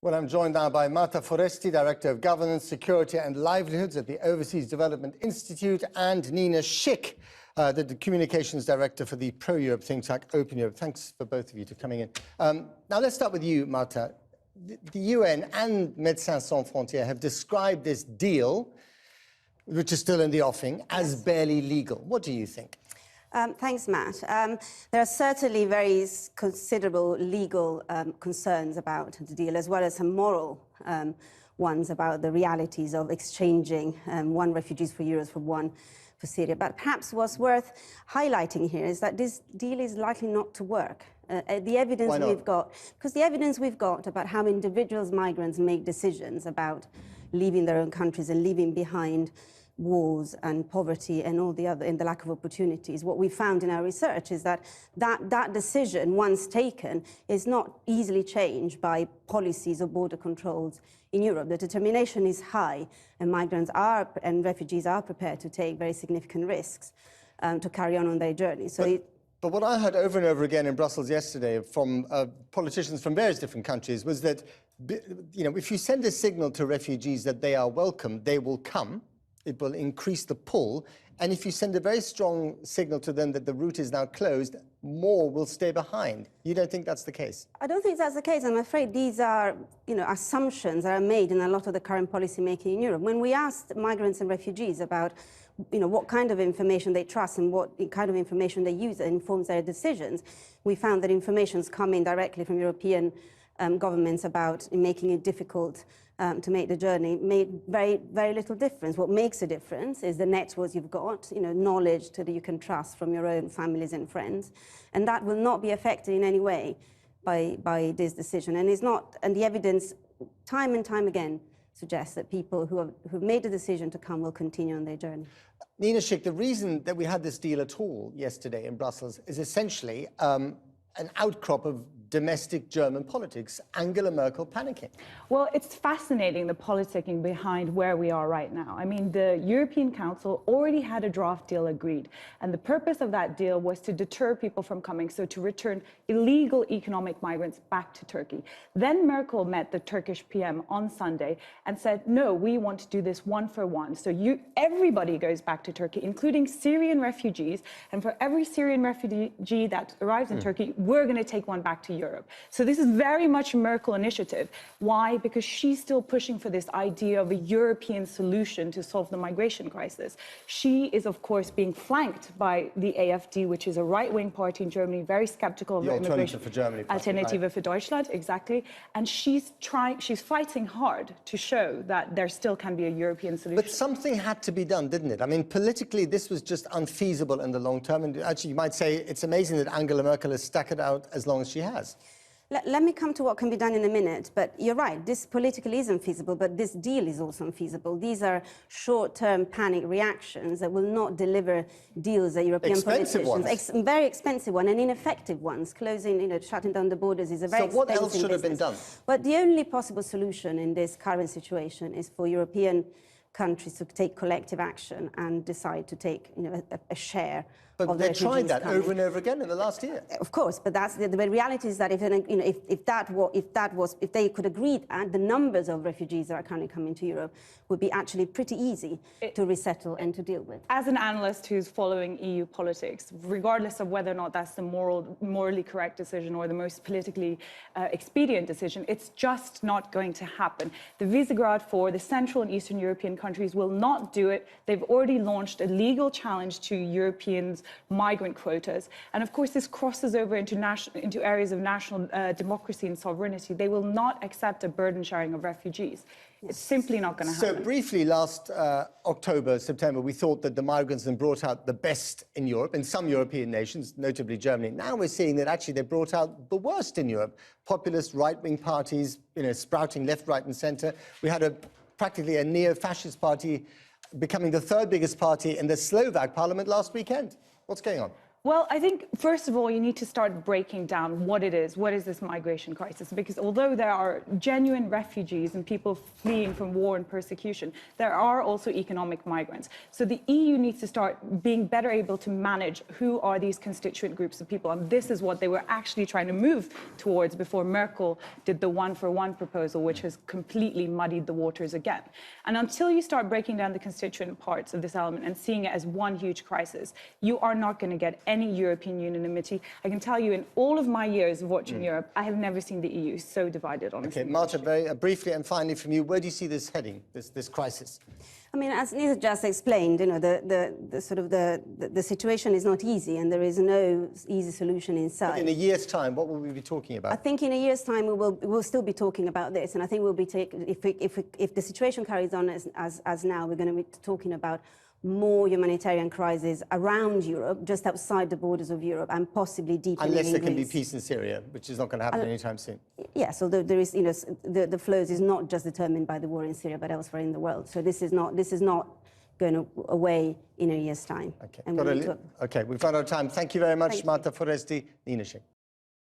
Well, I'm joined now by Marta Foresti, Director of Governance, Security and Livelihoods at the Overseas Development Institute, and Nina Schick, the Communications Director for the pro-Europe think tank Open Europe. Thanks for both of you for coming in. Now, let's start with you, Marta. The UN and Médecins Sans Frontières have described this deal, which is still in the offing, as barely legal. What do you think? Thanks, Matt. There are certainly very considerable legal concerns about the deal, as well as some moral ones about the realities of exchanging one refugees for euros for one for Syria. But perhaps what's worth highlighting here is that this deal is likely not to work. The evidence we've got, because the evidence we've got about how individuals, migrants, make decisions about leaving their own countries and leaving behind wars and poverty and all the other, and the lack of opportunities. What we found in our research is that that decision, once taken, is not easily changed by policies or border controls in Europe. The determination is high, and migrants are and refugees are prepared to take very significant risks to carry on their journey. So But what I heard over and over again in Brussels yesterday from politicians from various different countries was that, if you send a signal to refugees that they are welcome, they will come. It will increase the pull. And if you send a very strong signal to them that the route is now closed, more will stay behind. You don't think that's the case? I don't think that's the case. I'm afraid these are, assumptions that are made in a lot of the current policy making in Europe. When we asked migrants and refugees about, what kind of information they trust and what kind of information they use that informs their decisions, we found that information's coming directly from European governments about making it difficult to make the journey made very, very little difference. What makes a difference is the networks you've got, knowledge that you can trust from your own families and friends, and that will not be affected in any way by this decision. And the evidence, time and time again, suggests that people who've made the decision to come will continue on their journey. Nina Schick, the reason that we had this deal at all yesterday in Brussels is essentially an outcrop of domestic German politics, Angela Merkel panicking. Well, it's fascinating, the politicking behind where we are right now. I mean, the European Council already had a draft deal agreed, and the purpose of that deal was to deter people from coming, so to return illegal economic migrants back to Turkey. Then Merkel met the Turkish PM on Sunday and said, no, we want to do this one for one. So everybody goes back to Turkey, including Syrian refugees, and for every Syrian refugee that arrives in Turkey, we're going to take one back to Europe. So this is very much a Merkel initiative. Why? Because she's still pushing for this idea of a European solution to solve the migration crisis. She is, of course, being flanked by the AfD, which is a right-wing party in Germany, very skeptical of the immigration. For Germany. Alternative for Deutschland, exactly. And she's fighting hard to show that there still can be a European solution. But something had to be done, didn't it? I mean, politically, this was just unfeasible in the long term. And actually, you might say it's amazing that Angela Merkel has stuck it out as long as she has. Let me come to what can be done in a minute, but you're right, this politically is unfeasible, but this deal is also unfeasible. These are short-term panic reactions that will not deliver deals that European politicians... Very expensive one and ineffective ones. Closing, shutting down the borders is a very expensive business. So what else should have been done? But the only possible solution in this current situation is for European countries to take collective action and decide to take a share. But they tried that over and over again in the last year. Of course, but that's the reality is that if they could agree that the numbers of refugees that are currently coming to Europe would be actually pretty easy to resettle and to deal with. As an analyst who's following EU politics, regardless of whether or not that's the morally correct decision or the most politically expedient decision, it's just not going to happen. The Visegrad 4, the Central and Eastern European countries will not do it. They've already launched a legal challenge to Europeans' migrant quotas. And of course, this crosses over into areas of national democracy and sovereignty. They will not accept a burden sharing of refugees. It's simply not going to happen. So briefly, last October, September, we thought that the migrants had brought out the best in Europe, in some European nations, notably Germany. Now we're seeing that actually they brought out the worst in Europe. Populist right-wing parties, sprouting left, right and centre. We had practically a neo-fascist party becoming the third biggest party in the Slovak parliament last weekend. What's going on? Well, I think, first of all, you need to start breaking down what it is. What is this migration crisis? Because although there are genuine refugees and people fleeing from war and persecution, there are also economic migrants. So the EU needs to start being better able to manage who are these constituent groups of people. And this is what they were actually trying to move towards before Merkel did the one-for-one proposal, which has completely muddied the waters again. And until you start breaking down the constituent parts of this element and seeing it as one huge crisis, you are not going to get any European unanimity. I can tell you, in all of my years of watching Europe, I have never seen the EU so divided on this. Okay, Marta, very briefly and finally from you, where do you see this heading, this crisis? I mean, as Nina just explained, you know, the situation is not easy, and there is no easy solution in sight. But in a year's time, what will we be talking about? I think in a year's time we'll still be talking about this, and I think we'll be if the situation carries on as now, we're going to be talking about more humanitarian crises around Europe, just outside the borders of Europe, and possibly deepening Unless there in can be Greece. peace in Syria, which is not going to happen anytime soon. Yes, although there is, you know, the flows is not just determined by the war in Syria, but elsewhere in the world. So this is not going away in a year's time. Okay, And okay, we've run out of time. Thank you very much, Marta Foresti, Nina Schick.